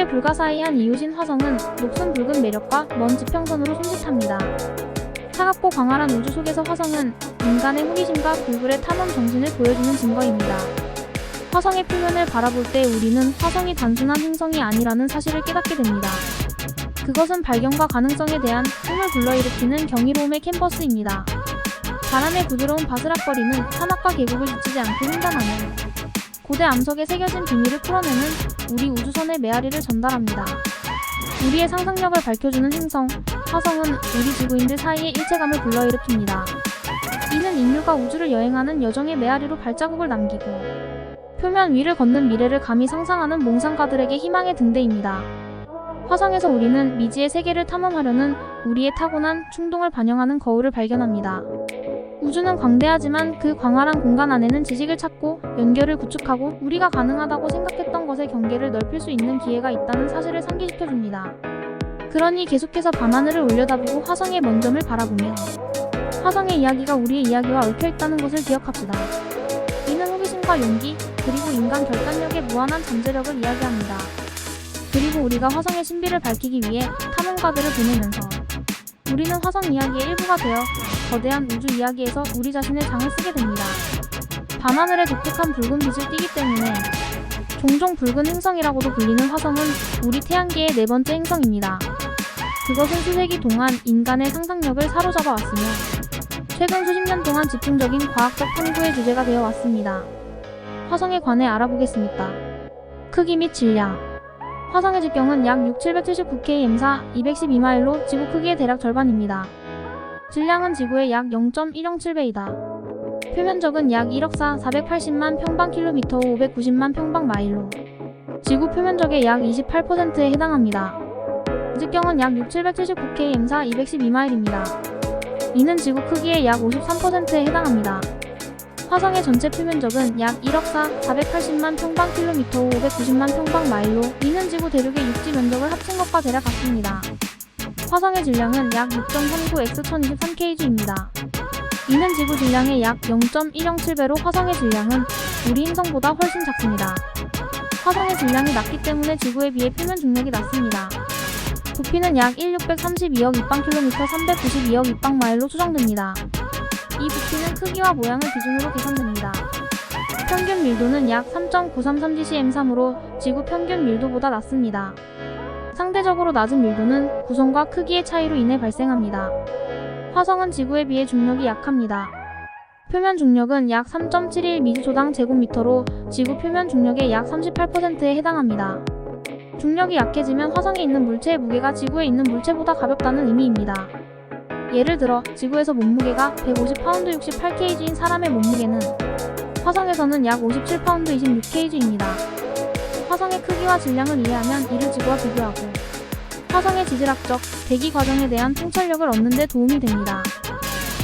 지구의 불가사의한 이웃인 화성은 녹슨 붉은 매력과 먼 지평선으로 손짓합니다. 차갑고 광활한 우주 속에서 화성은 인간의 호기심과 불굴의 탐험 정신을 보여주는 증거입니다. 화성의 표면을 바라볼 때 우리는 화성이 단순한 행성이 아니라는 사실을 깨닫게 됩니다. 그것은 발견과 가능성에 대한 꿈을 불러일으키는 경이로움의 캔버스입니다. 바람의 부드러운 바스락거리는 산악과 계곡을 지치지 않고 횡단하는 고대 암석에 새겨진 비밀을 풀어내는 우리 우주선의 메아리를 전달합니다. 우리의 상상력을 밝혀주는 행성, 화성은 우리 지구인들 사이의 일체감을 불러일으킵니다. 이는 인류가 우주를 여행하는 여정의 메아리로 발자국을 남기고 표면 위를 걷는 미래를 감히 상상하는 몽상가들에게 희망의 등대입니다. 화성에서 우리는 미지의 세계를 탐험하려는 우리의 타고난 충동을 반영하는 거울을 발견합니다. 우주는 광대하지만 그 광활한 공간 안에는 지식을 찾고 연결을 구축하고 우리가 가능하다고 생각했던 것의 경계를 넓힐 수 있는 기회가 있다는 사실을 상기시켜줍니다. 그러니 계속해서 밤하늘을 올려다보고 화성의 먼 점을 바라보며 화성의 이야기가 우리의 이야기와 얽혀있다는 것을 기억합시다. 이는 호기심과 용기, 그리고 인간 결단력의 무한한 잠재력을 이야기합니다. 그리고 우리가 화성의 신비를 밝히기 위해 탐험가들을 보내면서 우리는 화성 이야기의 일부가 되어 거대한 우주 이야기에서 우리 자신의 장을 쓰게 됩니다. 밤하늘의 독특한 붉은 빛을 띠기 때문에 종종 붉은 행성이라고도 불리는 화성은 우리 태양계의 네 번째 행성입니다. 그것은 수세기 동안 인간의 상상력을 사로잡아 왔으며 최근 수십 년 동안 집중적인 과학적 탐구의 주제가 되어 왔습니다. 화성에 관해 알아보겠습니다. 크기 및 질량. 화성의 직경은 약 6779km/s 212마일로 지구 크기의 대략 절반입니다. 질량은 지구의 약 0.107배이다. 표면적은 약 1억 480만 평방킬로미터 590만 평방마일로 지구 표면적의 약 28%에 해당합니다. 직경은 약 6779km/s 212마일입니다. 이는 지구 크기의 약 53%에 해당합니다. 화성의 전체 표면적은 약 1억 480만 평방킬로미터 590만 평방마일로 이는 지구 대륙의 육지 면적을 합친 것과 대략 같습니다. 화성의 질량은 약 6.39x1023kg입니다. 이는 지구 질량의 약 0.107배로 화성의 질량은 우리 행성보다 훨씬 작습니다. 화성의 질량이 낮기 때문에 지구에 비해 표면 중력이 낮습니다. 부피는 약 1632억 입방킬로미터 392억 입방마일로 추정됩니다. 이 부피는 크기와 모양을 기준으로 계산됩니다. 평균 밀도는 약 3.933gcm3으로 지구 평균 밀도보다 낮습니다. 상대적으로 낮은 밀도는 구성과 크기의 차이로 인해 발생합니다. 화성은 지구에 비해 중력이 약합니다. 표면 중력은 약 3.71 미주초당 제곱미터로 지구 표면 중력의 약 38%에 해당합니다. 중력이 약해지면 화성에 있는 물체의 무게가 지구에 있는 물체보다 가볍다는 의미입니다. 예를 들어 지구에서 몸무게가 150파운드 68kg인 사람의 몸무게는 화성에서는 약 57파운드 26kg입니다. 화성의 크기와 질량을 이해하면 이를 지구와 비교하고 화성의 지질학적, 대기 과정에 대한 통찰력을 얻는 데 도움이 됩니다.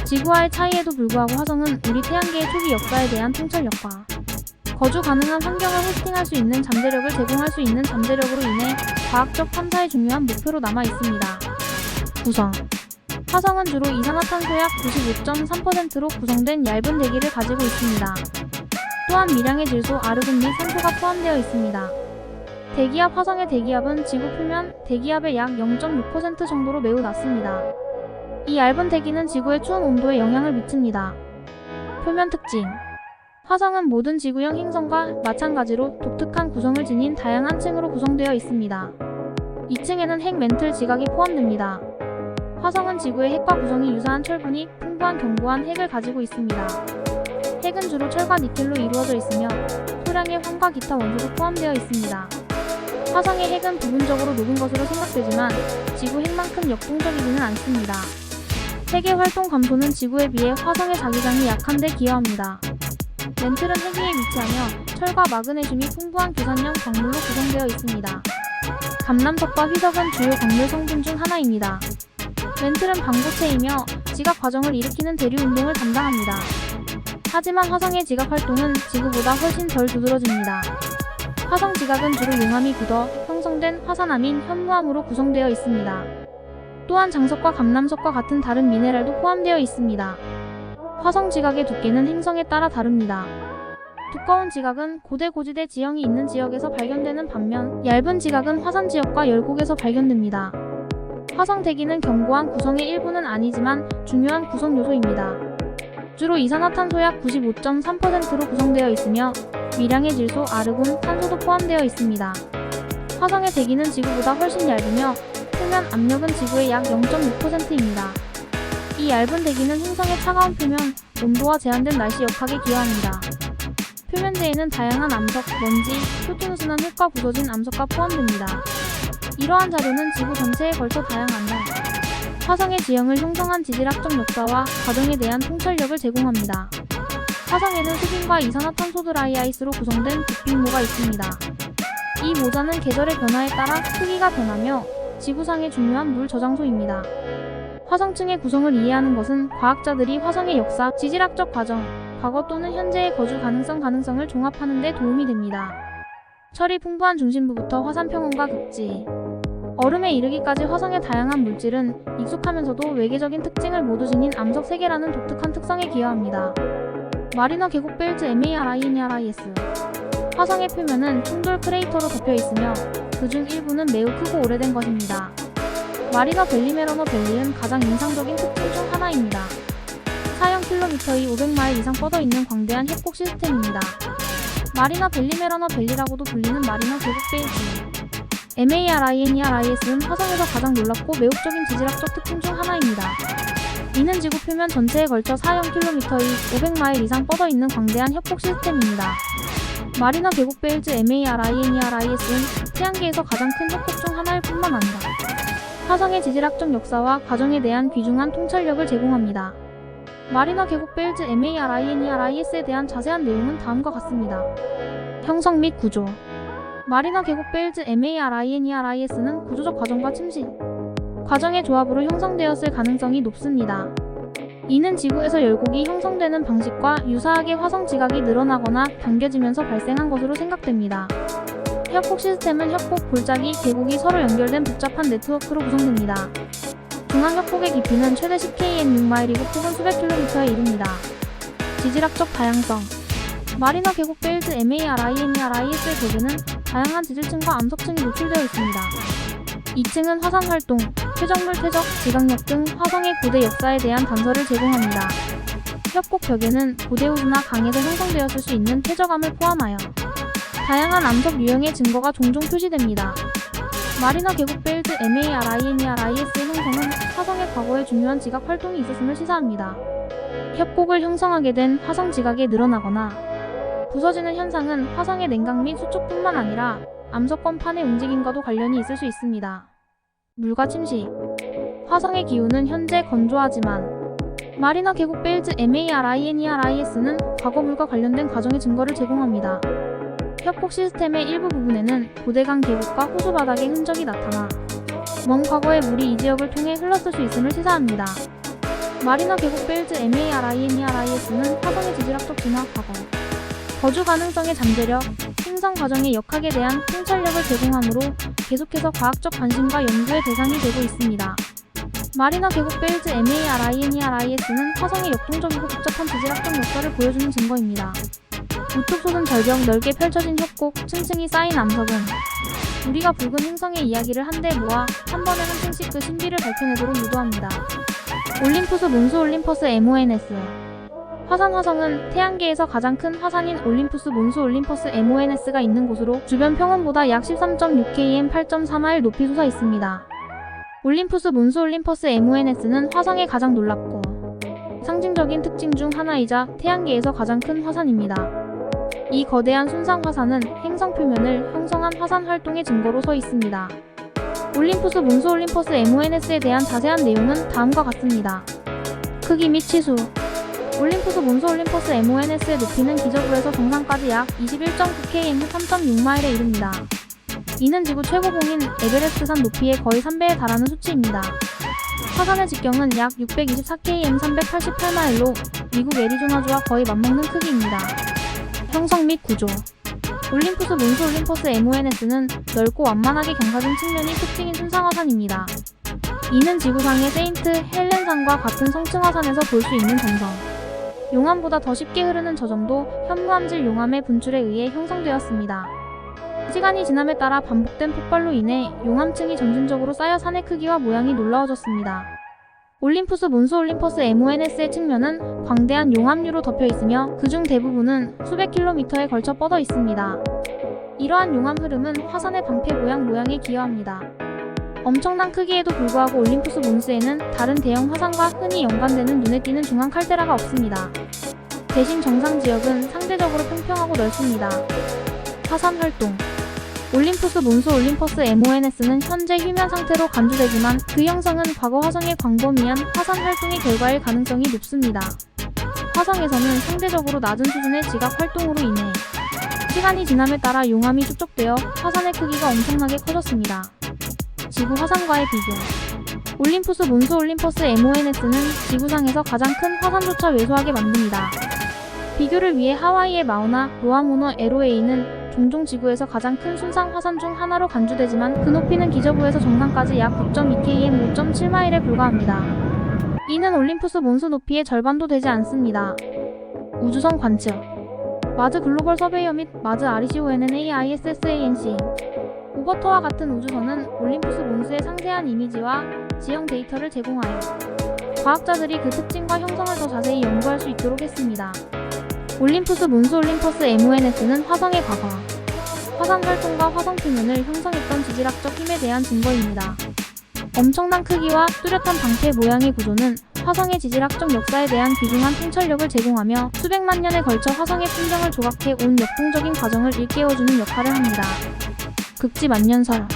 지구와의 차이에도 불구하고 화성은 우리 태양계의 초기 역사에 대한 통찰력과 거주 가능한 환경을 호스팅할 수 있는 잠재력을 제공할 수 있는 잠재력으로 인해 과학적 탐사의 중요한 목표로 남아 있습니다. 구성. 화성은 주로 이산화탄소 약 95.3%로 구성된 얇은 대기를 가지고 있습니다. 또한 미량의 질소, 아르곤 및 산소가 포함되어 있습니다. 대기압. 화성의 대기압은 지구 표면 대기압의 약 0.6% 정도로 매우 낮습니다. 이 얇은 대기는 지구의 추운 온도에 영향을 미칩니다. 표면 특징. 화성은 모든 지구형 행성과 마찬가지로 독특한 구성을 지닌 다양한 층으로 구성되어 있습니다. 2층에는 핵 멘틀 지각이 포함됩니다. 화성은 지구의 핵과 구성이 유사한 철분이 풍부한 견고한 핵을 가지고 있습니다. 핵은 주로 철과 니켈로 이루어져 있으며 소량의 황과 기타 원소도 포함되어 있습니다. 화성의 핵은 부분적으로 녹은 것으로 생각되지만 지구 핵만큼 역동적이지는 않습니다. 핵의 활동 감소는 지구에 비해 화성의 자기장이 약한 데 기여합니다. 멘틀은 핵 위에 위치하며 철과 마그네슘이 풍부한 교산형 광물로 구성되어 있습니다. 감남석과 휘석은 주요 광물 성분 중 하나입니다. 멘틀은 방부체이며 지각 과정을 일으키는 대류 운동을 담당합니다. 하지만 화성의 지각 활동은 지구보다 훨씬 덜 두드러집니다. 화성 지각은 주로 용암이 굳어 형성된 화산암인 현무암으로 구성되어 있습니다. 또한 장석과 감남석과 같은 다른 미네랄도 포함되어 있습니다. 화성 지각의 두께는 행성에 따라 다릅니다. 두꺼운 지각은 고대 고지대 지형이 있는 지역에서 발견되는 반면 얇은 지각은 화산 지역과 열곡에서 발견됩니다. 화성 대기는 견고한 구성의 일부는 아니지만 중요한 구성 요소입니다. 주로 이산화탄소 약 95.3%로 구성되어 있으며 미량의 질소, 아르곤, 산소도 포함되어 있습니다. 화성의 대기는 지구보다 훨씬 얇으며 표면 압력은 지구의 약 0.6%입니다. 이 얇은 대기는 행성의 차가운 표면, 온도와 제한된 날씨 역학에 기여합니다. 표면대에는 다양한 암석, 먼지, 표준순환 흙과 부서진 암석과 포함됩니다. 이러한 자료는 지구 전체에 걸쳐 다양한데 화성의 지형을 형성한 지질학적 역사와 과정에 대한 통찰력을 제공합니다. 화성에는 수빈과 이산화탄소 드라이아이스로 구성된 부fik모가 있습니다. 이 모자는 계절의 변화에 따라 크기가 변하며 지구상의 중요한 물 저장소입니다. 화성층의 구성을 이해하는 것은 과학자들이 화성의 역사, 지질학적 과정, 과거 또는 현재의 거주 가능성을 종합하는 데 도움이 됩니다. 철이 풍부한 중심부부터 화산 평원과 극지, 얼음에 이르기까지 화성의 다양한 물질은 익숙하면서도 외계적인 특징을 모두 지닌 암석 세계라는 독특한 특성에 기여합니다. 마리너 계곡 벨트 MARINERIS 화성의 표면은 충돌 크레이터로 덮여 있으며 그중 일부는 매우 크고 오래된 것입니다. 마리너 벨리 메러너 벨리는 가장 인상적인 특징 중 하나입니다. 4km의 500마일 이상 뻗어 있는 광대한 협곡 시스템입니다. 마리너 벨리 메러너 벨리라고도 불리는 마리너 계곡 벨트 MARINERIS는 화성에서 가장 놀랍고 매혹적인 지질학적 특징 중 하나입니다. 이는 지구 표면 전체에 걸쳐 4km의 500마일 이상 뻗어 있는 광대한 협곡 시스템입니다. 마리너 계곡 벨트 MARINERIS는 태양계에서 가장 큰 협곡 중 하나일 뿐만 아니라 화성의 지질학적 역사와 과정에 대한 귀중한 통찰력을 제공합니다. 마리너 계곡 벨트 MARINERIS에 대한 자세한 내용은 다음과 같습니다. 형성 및 구조 마리너 계곡 벨트 MARINERIS는 구조적 과정과 침식 과정의 조합으로 형성되었을 가능성이 높습니다. 이는 지구에서 열곡이 형성되는 방식과 유사하게 화성 지각이 늘어나거나 당겨지면서 발생한 것으로 생각됩니다. 협곡 시스템은 협곡, 골짜기, 계곡이 서로 연결된 복잡한 네트워크로 구성됩니다. 중앙 협곡의 깊이는 최대 10km 6마일이고 폭은 수백 킬로미터에 이릅니다. 지질학적 다양성 마리너 계곡 벨트 MARINERIS의 궤도는 다양한 지질층과 암석층이 노출되어 있습니다. 2층은 화산 활동, 퇴적물 퇴적, 지각력 등 화성의 고대 역사에 대한 단서를 제공합니다. 협곡 벽에는 고대 우주나 강에서 형성되었을 수 있는 퇴적암을 포함하여 다양한 암석 유형의 증거가 종종 표시됩니다. 마리너 계곡 벨트 MARINERIS의 형성은 화성의 과거에 중요한 지각 활동이 있었음을 시사합니다. 협곡을 형성하게 된 화성 지각이 늘어나거나 부서지는 현상은 화성의 냉각 및 수축뿐만 아니라 암석권판의 움직임과도 관련이 있을 수 있습니다. 물과 침식 화성의 기후는 현재 건조하지만 마리너 계곡 벨트 MARINERIS는 과거 물과 관련된 과정의 증거를 제공합니다. 협곡 시스템의 일부 부분에는 고대강 계곡과 호수 바닥의 흔적이 나타나 먼 과거의 물이 이 지역을 통해 흘렀을 수 있음을 시사합니다. 마리너 계곡 벨트 MARINERIS는 화성의 지질학적 진화 과거, 거주 가능성의 잠재력, 생성 과정의 역학에 대한 통찰력을 제공하므로 계속해서 과학적 관심과 연구의 대상이 되고 있습니다. 마리너 계곡 벨트 MARINERIS는 화성의 역동적이고 복잡한 지질학적 역사를 보여주는 증거입니다. 우뚝 솟은 절벽, 넓게 펼쳐진 협곡, 층층이 쌓인 암석은 우리가 붉은 행성의 이야기를 한데 모아 한 번에 한 층씩 그 신비를 밝혀내도록 유도합니다. 올림푸스 몬스 올림퍼스 MONS 화성은 태양계에서 가장 큰 화산인 올림푸스 몬스 올림퍼스 MONS가 있는 곳으로 주변 평원보다 약 13.6km 8.4마일 높이 솟아 있습니다. 올림푸스 몬스 올림퍼스 MONS는 화성의 가장 놀랍고 상징적인 특징 중 하나이자 태양계에서 가장 큰 화산입니다. 이 거대한 순상 화산은 행성 표면을 형성한 화산 활동의 증거로 서 있습니다. 올림푸스 몬스 올림퍼스 MONS에 대한 자세한 내용은 다음과 같습니다. 크기 및 치수 올림푸스 몬스 올림퍼스 MONS의 높이는 기저부에서 정상까지 약 21.9km 3.6마일에 이릅니다. 이는 지구 최고봉인 에베레스트산 높이의 거의 3배에 달하는 수치입니다. 화산의 직경은 약 624km 388마일로 미국 애리조나주와 거의 맞먹는 크기입니다. 형성 및 구조 올림푸스 몬스 올림퍼스 MONS는 넓고 완만하게 경사진 측면이 특징인 순상화산입니다. 이는 지구상의 세인트 헬렌산과 같은 성층화산에서 볼 수 있는 점성, 용암보다 더 쉽게 흐르는 저정도 현무암질 용암의 분출에 의해 형성되었습니다. 시간이 지남에 따라 반복된 폭발로 인해 용암층이 점진적으로 쌓여 산의 크기와 모양이 놀라워졌습니다. 올림푸스 몬스 올림퍼스 MONS의 측면은 광대한 용암류로 덮여 있으며 그중 대부분은 수백 킬로미터에 걸쳐 뻗어 있습니다. 이러한 용암 흐름은 화산의 방패 모양에 기여합니다. 엄청난 크기에도 불구하고 올림푸스 몬스에는 다른 대형 화산과 흔히 연관되는 눈에 띄는 중앙 칼데라가 없습니다. 대신 정상 지역은 상대적으로 평평하고 넓습니다. 화산 활동 올림푸스 몬스 올림퍼스 MONS는 현재 휴면 상태로 간주되지만 그 형성은 과거 화성의 광범위한 화산 활동의 결과일 가능성이 높습니다. 화성에서는 상대적으로 낮은 수준의 지각 활동으로 인해 시간이 지남에 따라 용암이 축적되어 화산의 크기가 엄청나게 커졌습니다. 지구 화산과의 비교 올림푸스 몬스 올림퍼스 MONS는 지구상에서 가장 큰 화산조차 왜소하게 만듭니다. 비교를 위해 하와이의 마우나 로아모노 LOA는 종종 지구에서 가장 큰 순상 화산 중 하나로 간주되지만 그 높이는 기저부에서 정상까지 약 9.2km 5.7마일에 불과합니다. 이는 올림푸스 몬스 높이의 절반도 되지 않습니다. 우주선 관측 마즈 글로벌 서베이어 및 마즈 RCONNAISSANC 오버터와 같은 우주선은 올림푸스 몬스의 상세한 이미지와 지형 데이터를 제공하여 과학자들이 그 특징과 형성을 더 자세히 연구할 수 있도록 했습니다. 올림푸스 몬스 올림퍼스 MONS는 화성의 과거, 화산 활동과 화성 표면을 형성했던 지질학적 힘에 대한 증거입니다. 엄청난 크기와 뚜렷한 방패 모양의 구조는 화성의 지질학적 역사에 대한 귀중한 통찰력을 제공하며 수백만 년에 걸쳐 화성의 풍경을 조각해 온 역동적인 과정을 일깨워주는 역할을 합니다. 극지 만년설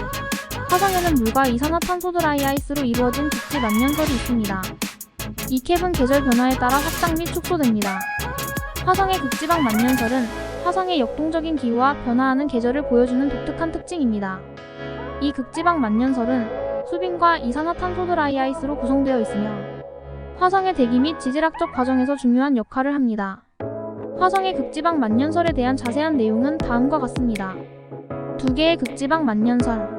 화성에는 물과 이산화탄소 드라이 아이스로 이루어진 극지 만년설이 있습니다. 이 캡은 계절 변화에 따라 확장 및 축소됩니다. 화성의 극지방 만년설은 화성의 역동적인 기후와 변화하는 계절을 보여주는 독특한 특징입니다. 이 극지방 만년설은 수빙과 이산화탄소 드라이 아이스로 구성되어 있으며 화성의 대기 및 지질학적 과정에서 중요한 역할을 합니다. 화성의 극지방 만년설에 대한 자세한 내용은 다음과 같습니다. 두 개의 극지방 만년설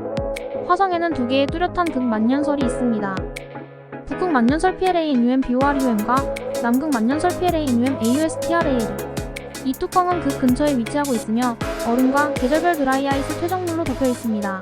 화성에는 두 개의 뚜렷한 극만년설이 있습니다. 북극 만년설 PLANUM BORUM과 남극 만년설 PLANUM AUSTRAL 이 뚜껑은 극 근처에 위치하고 있으며 얼음과 계절별 드라이 아이스 퇴적물로 덮여 있습니다.